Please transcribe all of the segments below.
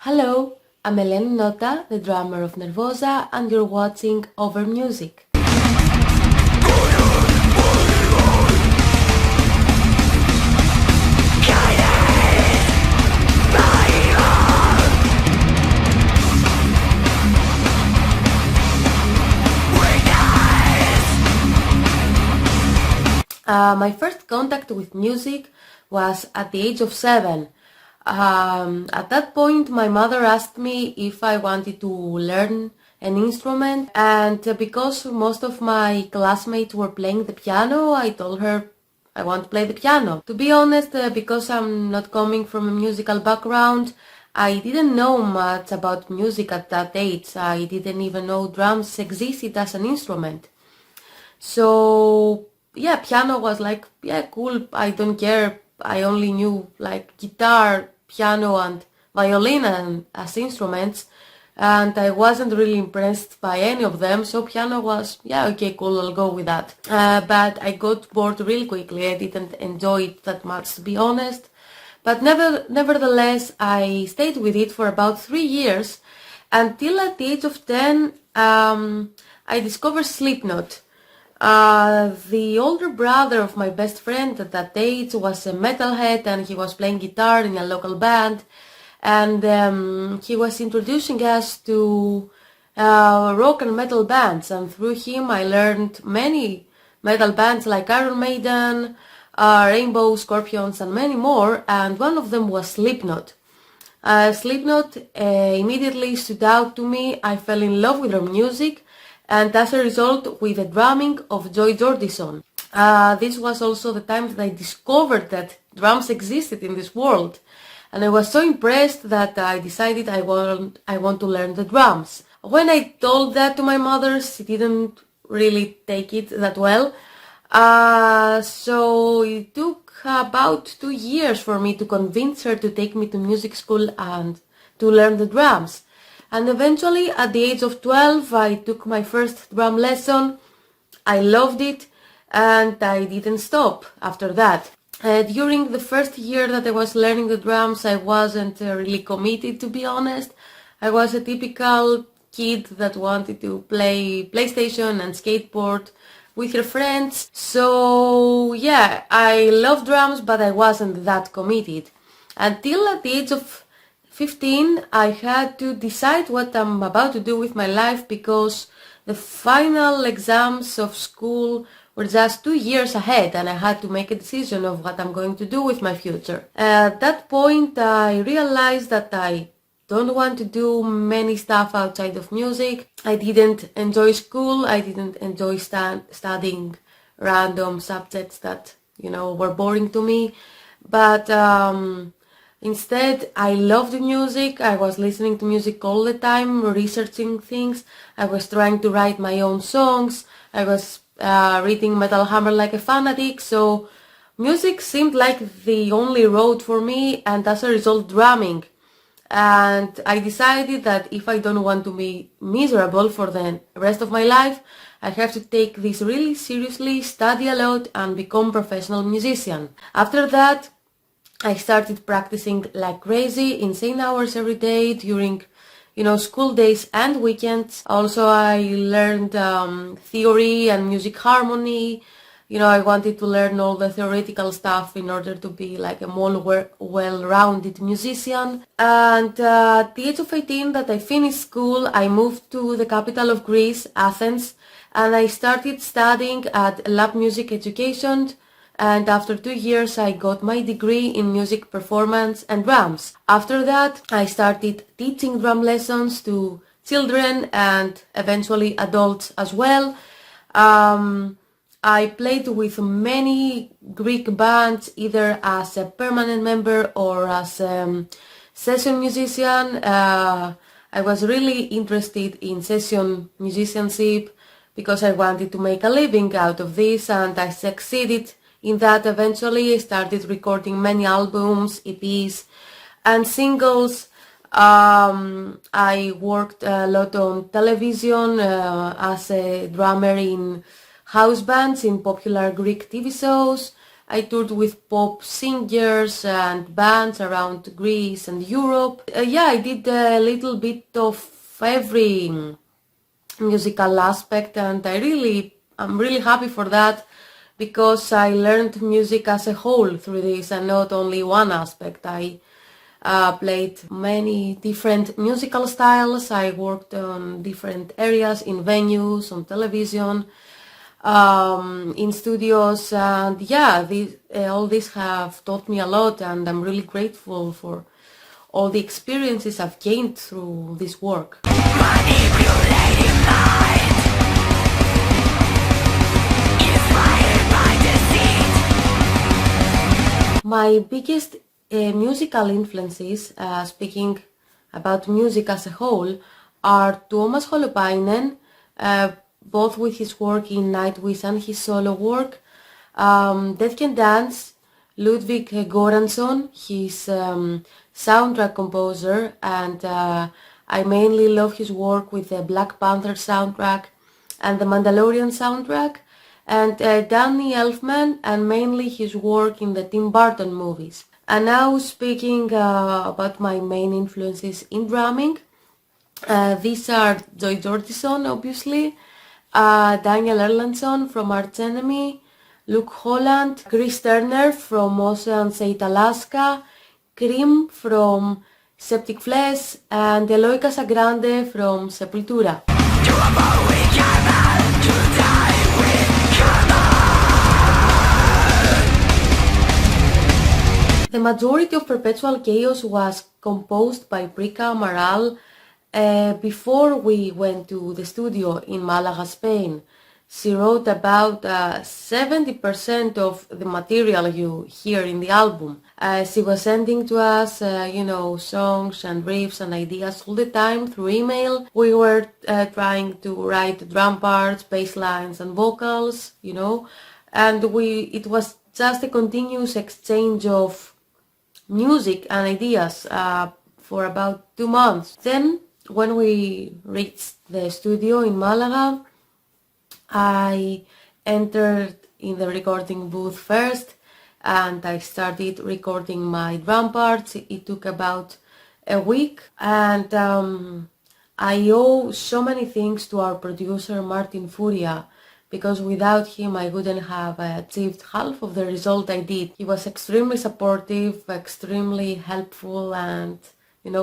Hello, I'm Eleni Nota, the drummer of Nervosa, and you're watching Over Music. My first contact with music was at the age of 7. At that point, my mother asked me if I wanted to learn an instrument, and because most of my classmates were playing the piano, I told her I want to play the piano. To be honest, because I'm not coming from a musical background, I didn't know much about music at that age. I didn't even know drums existed as an instrument. So yeah, piano was like, yeah, cool, I don't care. I only knew like guitar, piano and violin as instruments, and I wasn't really impressed by any of them, so piano was, yeah, okay, cool, I'll go with that. But I got bored really quickly. I didn't enjoy it that much, to be honest. But nevertheless, I stayed with it for about 3 years, until at the age of 10, I discovered Slipknot. The older brother of my best friend at that age was a metalhead, and he was playing guitar in a local band, and he was introducing us to rock and metal bands, and through him I learned many metal bands like Iron Maiden, Rainbow, Scorpions and many more, and one of them was Slipknot. Slipknot immediately stood out to me. I fell in love with their music, and as a result with the drumming of Joy Jordison. This was also the time that I discovered that drums existed in this world, and I was so impressed that I decided I want to learn the drums. When I told that to my mother, she didn't really take it that well, so it took about 2 years for me to convince her to take me to music school and to learn the drums. And eventually, at the age of 12, I took my first drum lesson. I loved it, and I didn't stop after that. During the first year that I was learning the drums, I wasn't really committed, to be honest. I was a typical kid that wanted to play PlayStation and skateboard with her friends. So yeah, I love drums, but I wasn't that committed. Until at the age of 15, I had to decide what I'm about to do with my life, because the final exams of school were just 2 years ahead, and I had to make a decision of what I'm going to do with my future. At that point, I realized that I don't want to do many stuff outside of music. I didn't enjoy school. I didn't enjoy studying random subjects that, were boring to me. But instead, I loved music. I was listening to music all the time, researching things. I was trying to write my own songs. I was reading Metal Hammer like a fanatic. So music seemed like the only road for me, and as a result, drumming. And I decided that if I don't want to be miserable for the rest of my life, I have to take this really seriously, study a lot, and become a professional musician. After that, I started practicing like crazy, insane hours every day during, school days and weekends. Also, I learned theory and music harmony. I wanted to learn all the theoretical stuff in order to be like a more well-rounded musician. And at the age of 18 that I finished school, I moved to the capital of Greece, Athens, and I started studying at Lab Music Education. And after 2 years, I got my degree in music performance and drums. After that, I started teaching drum lessons to children and eventually adults as well. I played with many Greek bands, either as a permanent member or as a session musician. I was really interested in session musicianship because I wanted to make a living out of this, and I succeeded in that. Eventually, I started recording many albums, EPs, and singles. I worked a lot on television as a drummer in house bands in popular Greek TV shows, I toured with pop singers and bands around Greece and Europe. Yeah, I did a little bit of every musical aspect, and I'm really happy for that, because I learned music as a whole through this and not only one aspect. I played many different musical styles. I worked on different areas, in venues, on television, in studios, and yeah, all this have taught me a lot, and I'm really grateful for all the experiences I've gained through this work. My biggest musical influences, speaking about music as a whole, are Tuomas Holopainen, both with his work in Nightwish and his solo work, Death Can Dance, Ludwig Göransson, his soundtrack composer, and I mainly love his work with the Black Panther soundtrack and the Mandalorian soundtrack, and Danny Elfman, and mainly his work in the Tim Burton movies. And now speaking about my main influences in drumming, these are Joy Jordison, obviously, Daniel Erlandsson from Arch Enemy, Luke Holland, Chris Turner from Ocean State, Alaska, Krim from Septic Flesh, and Eloy Casagrande from Sepultura. The majority of Perpetual Chaos was composed by Prika Amaral before we went to the studio in Malaga, Spain. She wrote about 70% of the material you hear in the album. She was sending to us, songs and riffs and ideas all the time through email. We were trying to write drum parts, bass lines and vocals, and it was just a continuous exchange of music and ideas for about 2 months. Then, when we reached the studio in Malaga, I entered in the recording booth first, and I started recording my drum parts. It took about a week, and I owe so many things to our producer Martin Furia, because without him I wouldn't have achieved half of the result I did. He was extremely supportive, extremely helpful, and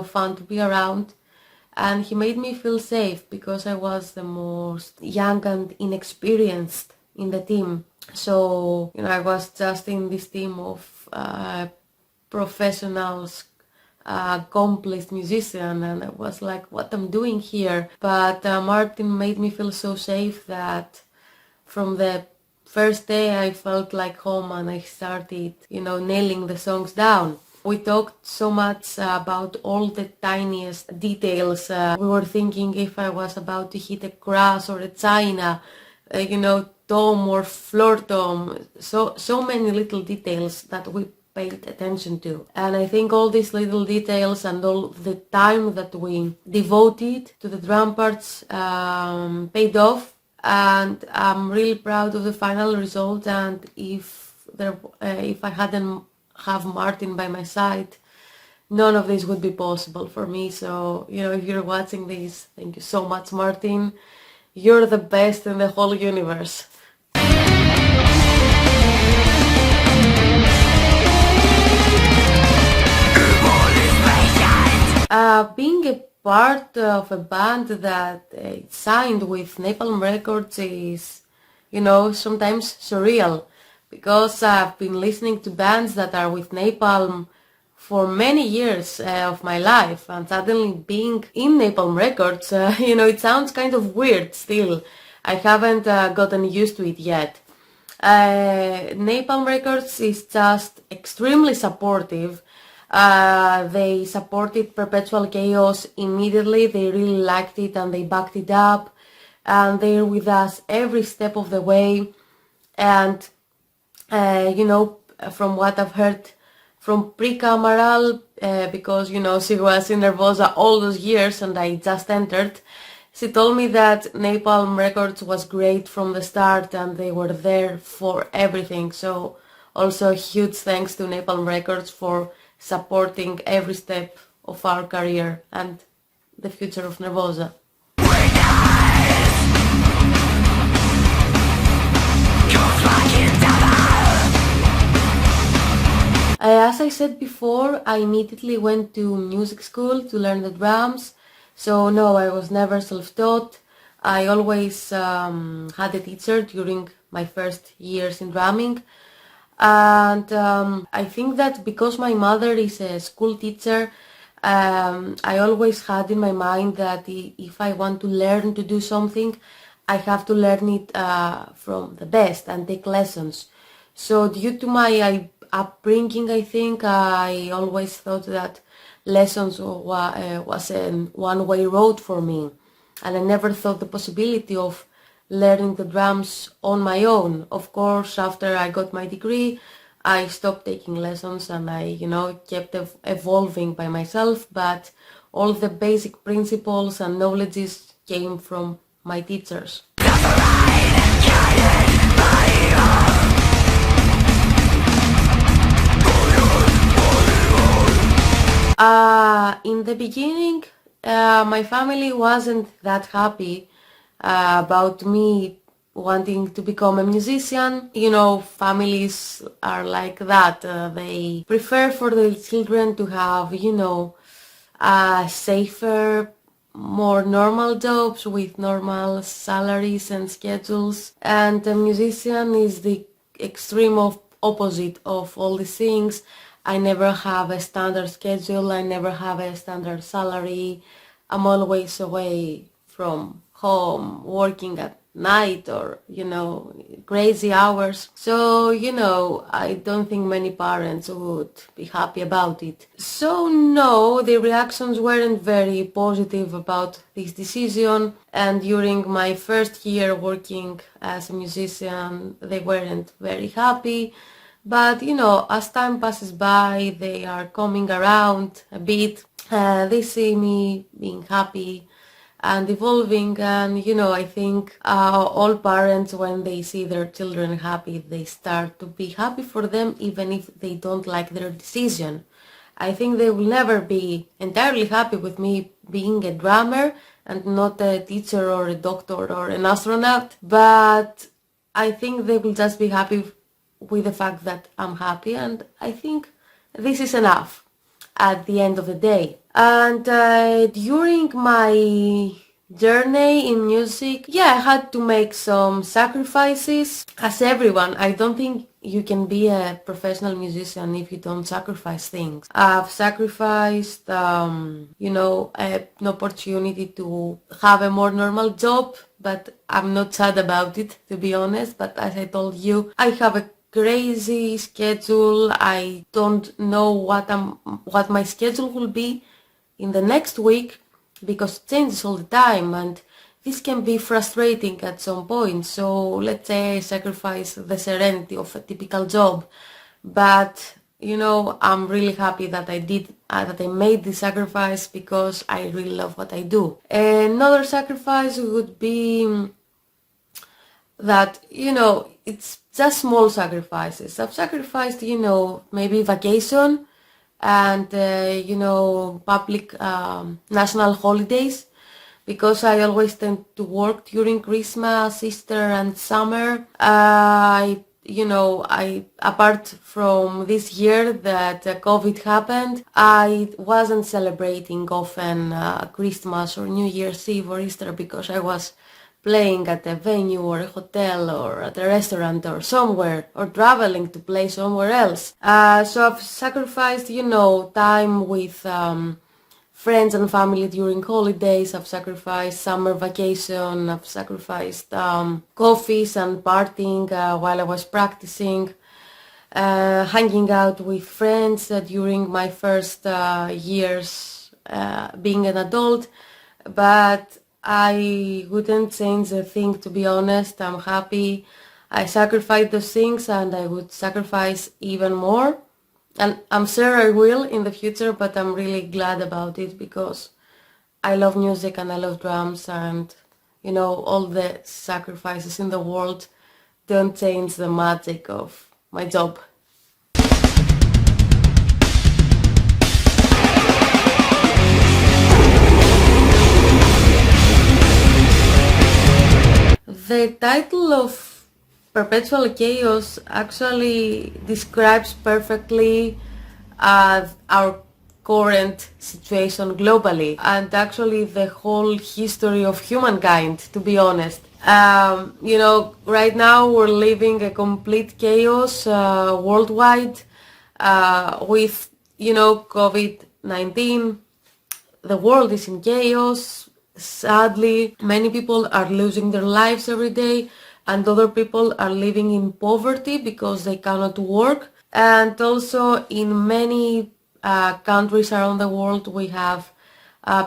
fun to be around. And he made me feel safe, because I was the most young and inexperienced in the team. So, I was just in this team of professionals, accomplished musician, and I was like, what I'm doing here? But Martin made me feel so safe that from the first day I felt like home, and I started, nailing the songs down. We talked so much about all the tiniest details. We were thinking if I was about to hit a crash or a china, tom or floor tom. So many little details that we paid attention to. And I think all these little details and all the time that we devoted to the drum parts paid off. And I'm really proud of the final result. And if I hadn't have Martin by my side, none of this would be possible for me. So, if you're watching this, thank you so much, Martin. You're the best in the whole universe. Being a part of a band that signed with Napalm Records is, sometimes surreal, because I've been listening to bands that are with Napalm for many years of my life, and suddenly being in Napalm Records, it sounds kind of weird still. I haven't gotten used to it yet. Napalm Records is just extremely supportive. They supported Perpetual Chaos immediately. They really liked it and they backed it up, and they're with us every step of the way. And from what I've heard from Prika Amaral, because she was in Nervosa all those years and I just entered, she told me that Napalm Records was great from the start and they were there for everything. So Also, huge thanks to Napalm Records for supporting every step of our career and the future of Nervosa. As I said before, I immediately went to music school to learn the drums. So no, I was never self-taught. I always had a teacher during my first years in drumming. And I think that because my mother is a school teacher, I always had in my mind that if I want to learn to do something, I have to learn it from the best and take lessons. So due to my upbringing, I think I always thought that lessons was a one-way road for me. And I never thought the possibility of learning the drums on my own. Of course, after I got my degree, I stopped taking lessons and I, kept evolving by myself, but all the basic principles and knowledges came from my teachers. In the beginning, my family wasn't that happy about me wanting to become a musician. Families are like that. They prefer for their children to have, safer, more normal jobs with normal salaries and schedules. And a musician is the extreme of opposite of all these things. I never have a standard schedule. I never have a standard salary. I'm always away from home, working at night or, crazy hours. So, I don't think many parents would be happy about it. So no, the reactions weren't very positive about this decision. And during my first year working as a musician, they weren't very happy. But, as time passes by, they are coming around a bit. They see me being happy and evolving, and I think all parents, when they see their children happy, they start to be happy for them even if they don't like their decision. I think they will never be entirely happy with me being a drummer and not a teacher or a doctor or an astronaut, but I think they will just be happy with the fact that I'm happy, and I think this is enough at the end of the day. And during my journey in music, I had to make some sacrifices. As everyone, I don't think you can be a professional musician if you don't sacrifice things. I've sacrificed, an opportunity to have a more normal job, but I'm not sad about it, to be honest. But as I told you, I have a crazy schedule. I don't know what my schedule will be in the next week because it changes all the time, and this can be frustrating at some point. So let's say I sacrifice the serenity of a typical job, but I'm really happy that that I made this sacrifice because I really love what I do. Another sacrifice would be that, it's just small sacrifices. I've sacrificed, maybe vacation and, public national holidays, because I always tend to work during Christmas, Easter and summer. Apart from this year that COVID happened, I wasn't celebrating often Christmas or New Year's Eve or Easter because I was playing at a venue or a hotel or at a restaurant or somewhere, or traveling to play somewhere else. So I've sacrificed, time with friends and family during holidays. I've sacrificed summer vacation. I've sacrificed coffees and partying while I was practicing. Hanging out with friends during my first years being an adult. But I wouldn't change a thing, to be honest. I'm happy. I sacrificed those things and I would sacrifice even more. And I'm sure I will in the future, but I'm really glad about it because I love music and I love drums, and, all the sacrifices in the world don't change the magic of my job. The title of Perpetual Chaos actually describes perfectly our current situation globally, and actually the whole history of humankind, to be honest. Right now we're living a complete chaos worldwide with, COVID-19. The world is in chaos. Sadly, many people are losing their lives every day, and other people are living in poverty because they cannot work. And also in many countries around the world, we have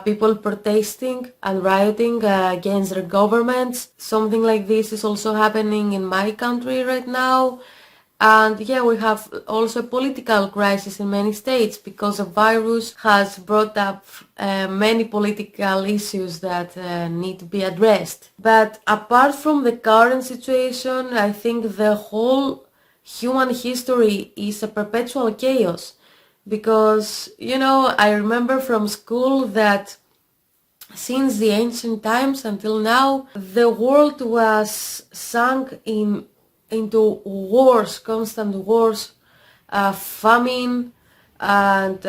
people protesting and rioting against their governments. Something like this is also happening in my country right now. And yeah, we have also a political crisis in many states because the virus has brought up many political issues that need to be addressed. But apart from the current situation, I think the whole human history is a perpetual chaos. Because, I remember from school that since the ancient times until now, the world was sunk into wars, constant wars, famine, and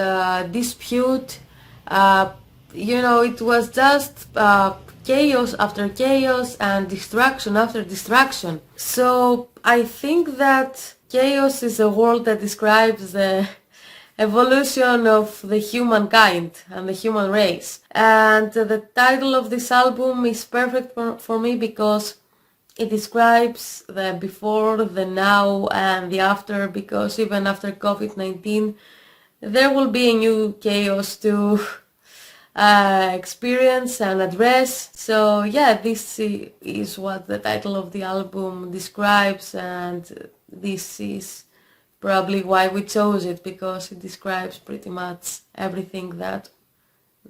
dispute. It was just chaos after chaos and destruction after destruction. So I think that chaos is a word that describes the evolution of the humankind and the human race. And the title of this album is perfect for me because it describes the before, the now, and the after, because even after COVID-19 there will be a new chaos to experience and address. So yeah, this is what the title of the album describes, and this is probably why we chose it, because it describes pretty much everything that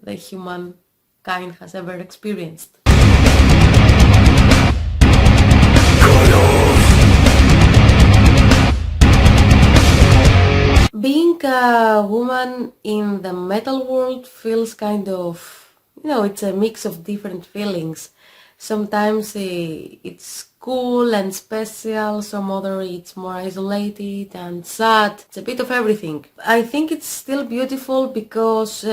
the humankind has ever experienced. Being a woman in the metal world feels kind of, it's a mix of different feelings. Sometimes it's cool and special, some other it's more isolated and sad. It's a bit of everything. I think it's still beautiful because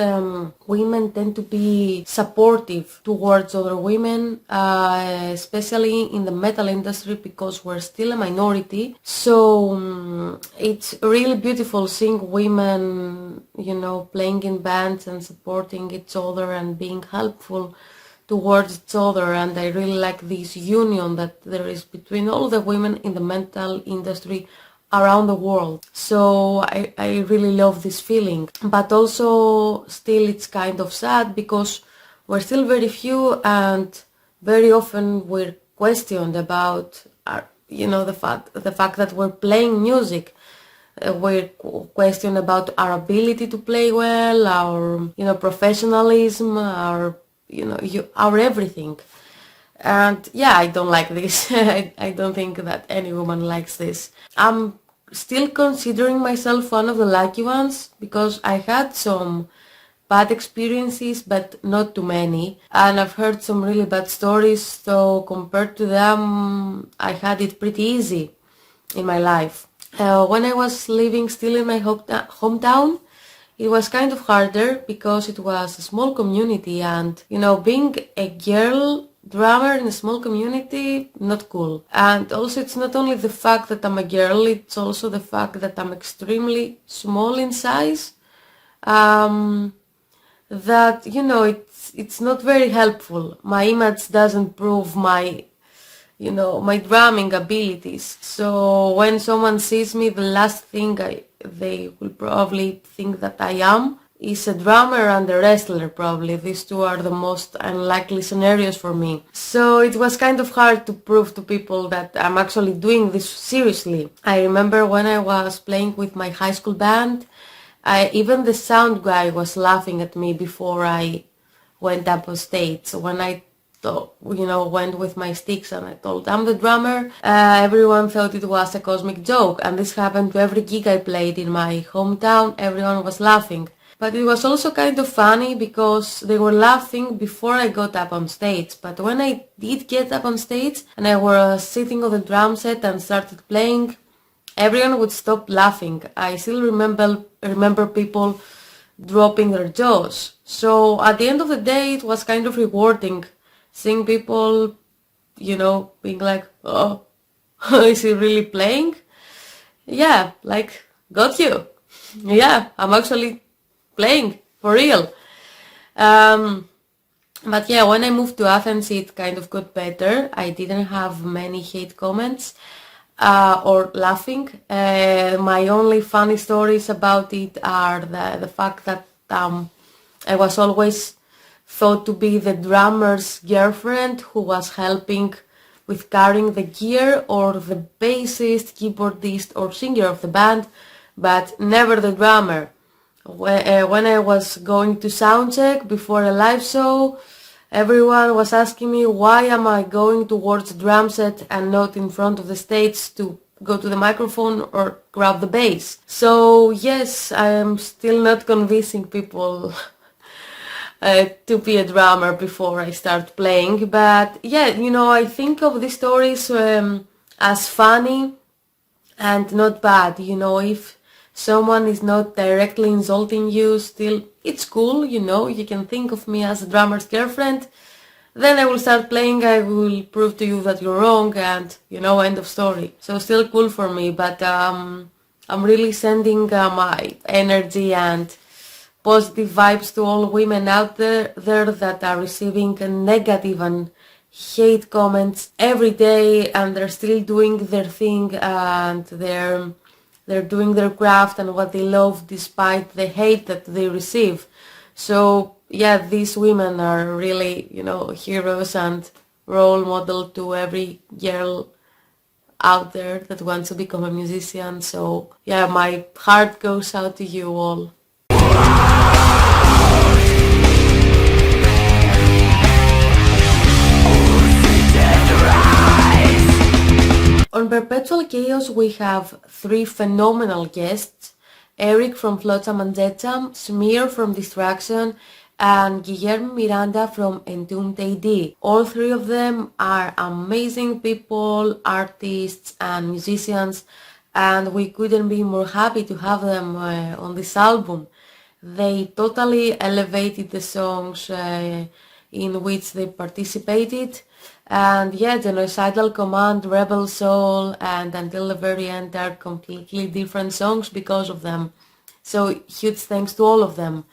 women tend to be supportive towards other women, especially in the metal industry, because we're still a minority. So it's really beautiful seeing women, playing in bands and supporting each other and being helpful towards each other. And I really like this union that there is between all the women in the metal industry around the world. So I really love this feeling. But also still it's kind of sad because we're still very few, and very often we're questioned about the fact that we're playing music. We're questioned about our ability to play well, our professionalism, our everything. And yeah, I don't like this. I don't think that any woman likes this. I'm still considering myself one of the lucky ones because I had some bad experiences, but not too many. And I've heard some really bad stories, so compared to them, I had it pretty easy in my life. When I was living still in my hometown, it was kind of harder because it was a small community, and being a girl drummer in a small community, not cool. And also it's not only the fact that I'm a girl, it's also the fact that I'm extremely small in size. That it's not very helpful. My image doesn't prove my drumming abilities. So when someone sees me, the last thing they will probably think that I am is a drummer and a wrestler, probably. These two are the most unlikely scenarios for me. So it was kind of hard to prove to people that I'm actually doing this seriously. I remember when I was playing with my high school band, even the sound guy was laughing at me before I went up on stage. So when I went with my sticks and I told I'm the drummer, everyone thought it was a cosmic joke. And this happened to every gig I played in my hometown. Everyone was laughing. But it was also kind of funny because they were laughing before I got up on stage. But when I did get up on stage and I was sitting on the drum set and started playing, everyone would stop laughing. I still remember people dropping their jaws. So at the end of the day, it was kind of rewarding seeing people, being like, oh, is he really playing? Yeah, like, got you. Yeah, I'm actually playing, for real. But yeah, when I moved to Athens, it kind of got better. I didn't have many hate comments or laughing. My only funny stories about it are the fact that I was always thought to be the drummer's girlfriend who was helping with carrying the gear, or the bassist, keyboardist or singer of the band, but never the drummer. When I was going to soundcheck before a live show, everyone was asking me why am I going towards the drum set and not in front of the stage to go to the microphone or grab the bass. So yes, I am still not convincing people to be a drummer before I start playing. But yeah, I think of these stories as funny and not bad. If someone is not directly insulting you, still it's cool. You can think of me as a drummer's girlfriend. Then I will start playing, I will prove to you that you're wrong, and end of story. So still cool for me, but I'm really sending my energy and positive vibes to all women out there that are receiving negative and hate comments every day, and they're still doing their thing, and they're doing their craft and what they love despite the hate that they receive. So yeah, these women are really, heroes and role model to every girl out there that wants to become a musician. So yeah, my heart goes out to you all. On Perpetual Chaos we have 3 phenomenal guests: Erik from Flotsam and Jetsam, Smear from Distraction, and Guillermo Miranda from Entombed AD. All 3 of them are amazing people, artists and musicians, and we couldn't be more happy to have them on this album. They totally elevated the songs in which they participated. And yeah, Genocidal Command, Rebel Soul, and Until the Very End are completely different songs because of them. So huge thanks to all of them.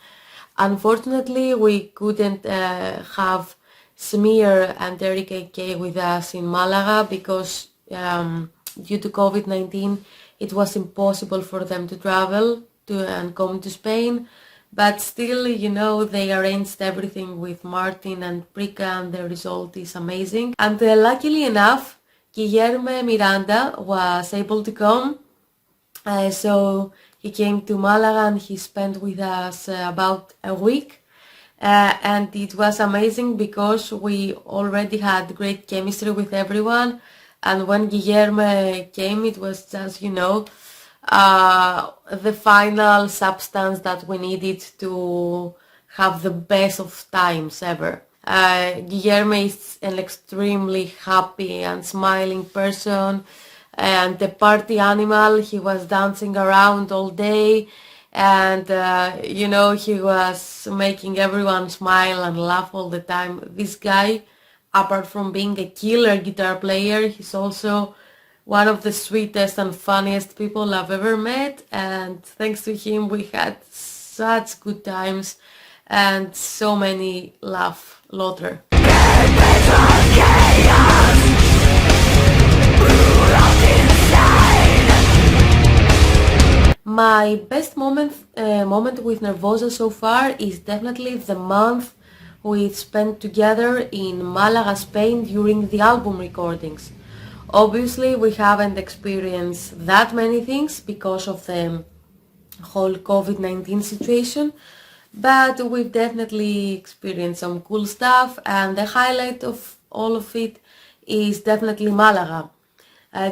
Unfortunately, we couldn't have Smear and Erik Ak with us in Malaga because due to COVID-19, it was impossible for them to travel and come to Spain. But still, they arranged everything with Martin and Prika, and the result is amazing. And luckily enough, Guillermo Miranda was able to come. So he came to Malaga and he spent with us about a week. And it was amazing because we already had great chemistry with everyone. And when Guillermo came, it was just, the final substance that we needed to have the best of times ever. Guillermo is an extremely happy and smiling person, and the party animal. He was dancing around all day, and he was making everyone smile and laugh all the time. This guy, apart from being a killer guitar player, he's also one of the sweetest and funniest people I've ever met, and thanks to him we had such good times and so many laugh laughter. My best moment with Nervosa so far is definitely the month we spent together in Malaga, Spain during the album recordings. Obviously, we haven't experienced that many things because of the whole COVID-19 situation, but we've definitely experienced some cool stuff, and the highlight of all of it is definitely Malaga.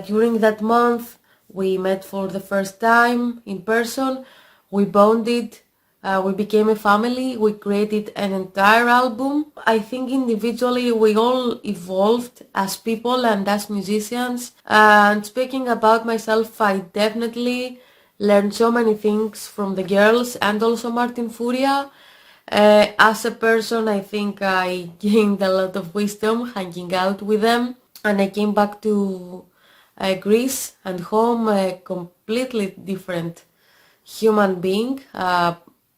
During that month, we met for the first time in person, we bonded, We became a family. We created an entire album. I think individually we all evolved as people and as musicians. And speaking about myself, I definitely learned so many things from the girls and also Martin Furia. As a person, I think I gained a lot of wisdom hanging out with them. And I came back to Greece and home a completely different human being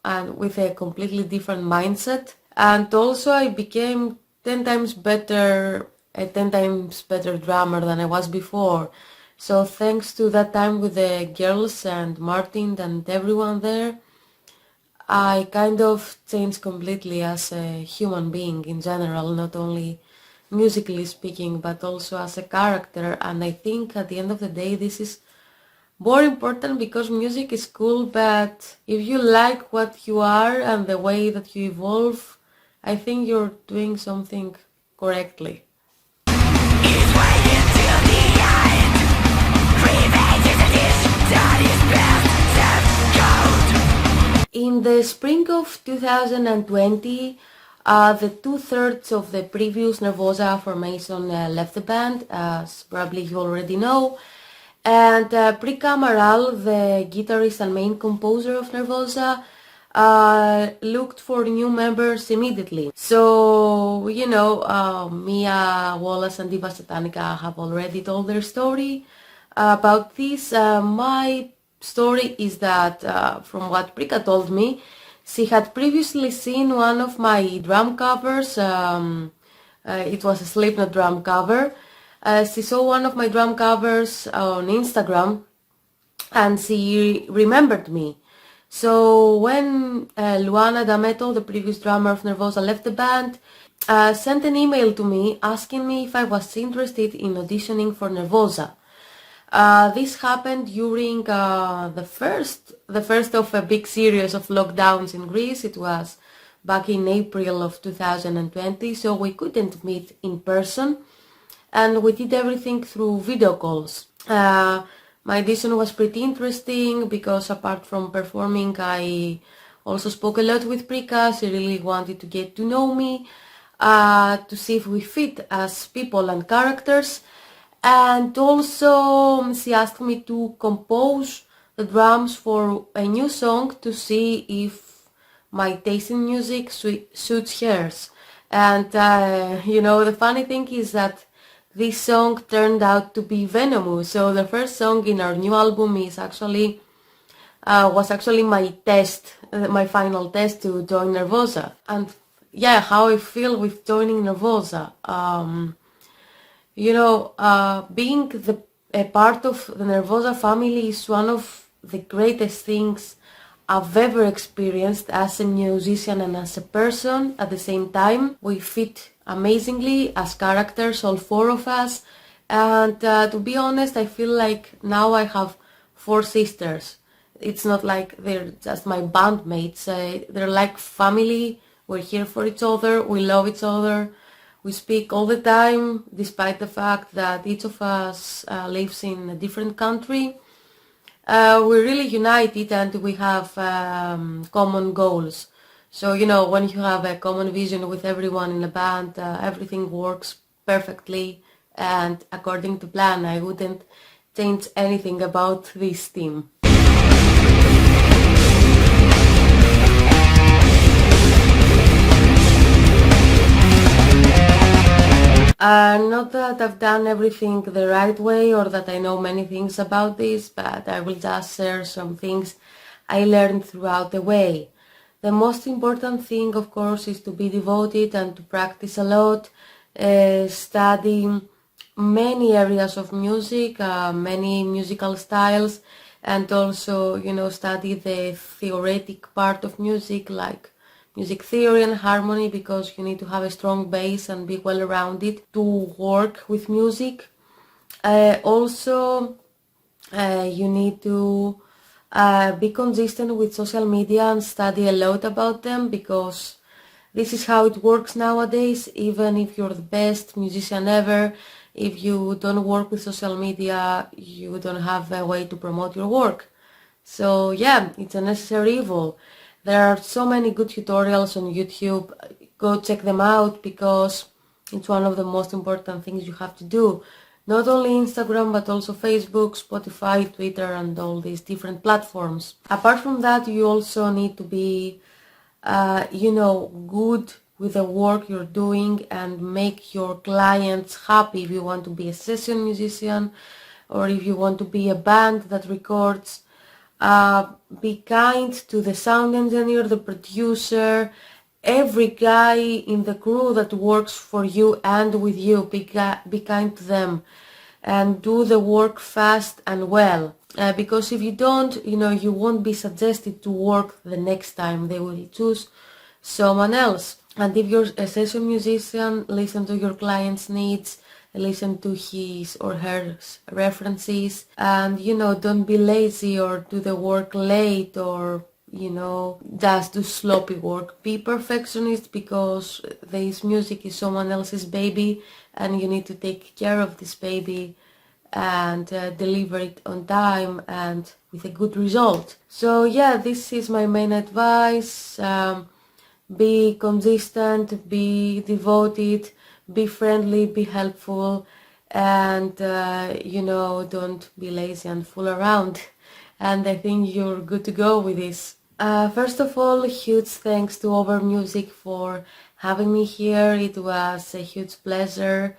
and with a completely different mindset. And also I became 10 times better, a 10 times better drummer than I was before. So thanks to that time with the girls and Martin and everyone there, I kind of changed completely as a human being in general, not only musically speaking, but also as a character. And I think at the end of the day, this is more important because music is cool, but if you like what you are and the way that you evolve, I think you're doing something correctly. In the spring of 2020, the 2/3 of the previous Nervosa formation left the band, as probably you already know, and Erik Ak, the guitarist and main composer of Nervosa, looked for new members immediately. So, you know, Mia, Wallace and Diva Satanica have already told their story about this. My story is that, from what Prika told me, she had previously seen one of my drum covers. It was a Slipknot drum cover. She saw one of my drum covers on Instagram and she remembered me. So when Luana D'Ameto, the previous drummer of Nervosa, left the band, sent an email to me asking me if I was interested in auditioning for Nervosa. This happened during the first of a big series of lockdowns in Greece. It was back in April of 2020, so we couldn't meet in person, and we did everything through video calls. My audition was pretty interesting because apart from performing, I also spoke a lot with Prika. She really wanted to get to know me, to see if we fit as people and characters. And also she asked me to compose the drums for a new song to see if my taste in music suits hers. And you know, the funny thing is that this song turned out to be Venomous. So the first song in our new album is actually was actually my test, my final test to join Nervosa. And yeah, how I feel with joining Nervosa. You know, being a part of the Nervosa family is one of the greatest things I've ever experienced as a musician and as a person at the same time. We fit amazingly as characters, all four of us. And to be honest, I feel like now I have 4 sisters. It's not like they're just my bandmates. They're like family. We're here for each other. We love each other. We speak all the time, despite the fact that each of us lives in a different country. We're really united and we have common goals. So, you know, when you have a common vision with everyone in a band, everything works perfectly and according to plan. I wouldn't change anything about this team. Not that I've done everything the right way or that I know many things about this, but I will just share some things I learned throughout the way. The most important thing, of course, is to be devoted and to practice a lot, study many areas of music, many musical styles, and also, you know, study the theoretic part of music, like music theory and harmony, because you need to have a strong base and be well rounded to work with music. Also, you need to be consistent with social media and study a lot about them, because this is how it works nowadays. Even if you're the best musician ever, if you don't work with social media, you don't have a way to promote your work. So yeah, it's a necessary evil. There are so many good tutorials on YouTube. Go check them out because it's one of the most important things you have to do. Not only Instagram, but also Facebook, Spotify, Twitter, and all these different platforms. Apart from that, you also need to be, good with the work you're doing and make your clients happy. If you want to be a session musician or if you want to be a band that records, be kind to the sound engineer, the producer, every guy in the crew that works for you and with you. Be kind to them and do the work fast and well. Because if you don't, you won't be suggested to work the next time. They will choose someone else. And if you're a session musician, listen to your client's needs, listen to his or her references, and don't be lazy or do the work late or just do sloppy work. Be perfectionist because this music is someone else's baby and you need to take care of this baby and deliver it on time and with a good result. So yeah, this is my main advice. Be consistent, be devoted, be friendly, be helpful, and don't be lazy and fool around. And I think you're good to go with this. First of all, huge thanks to Over Music for having me here. It was a huge pleasure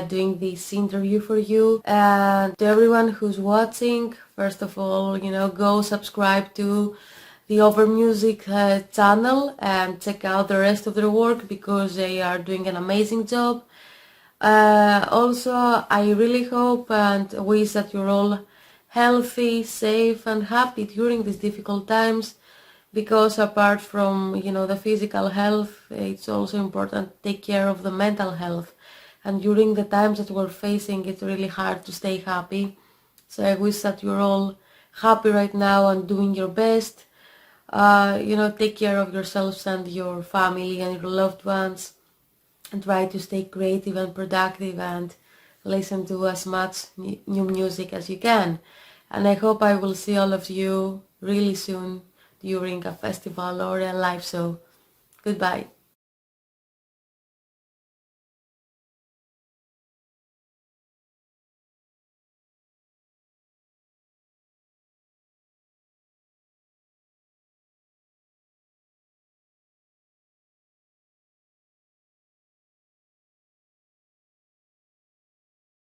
doing this interview for you. And to everyone who's watching, first of all, go subscribe to the Over Music channel and check out the rest of their work because they are doing an amazing job. Also, I really hope and wish that you're all healthy, safe and happy during these difficult times, because apart from the physical health, it's also important to take care of the mental health. And during the times that we're facing, it's really hard to stay happy. So I wish that you're all happy right now and doing your best. Take care of yourselves and your family and your loved ones, and try to stay creative and productive and listen to as much new music as you can. And I hope I will see all of you really soon during a festival or a live show. Goodbye.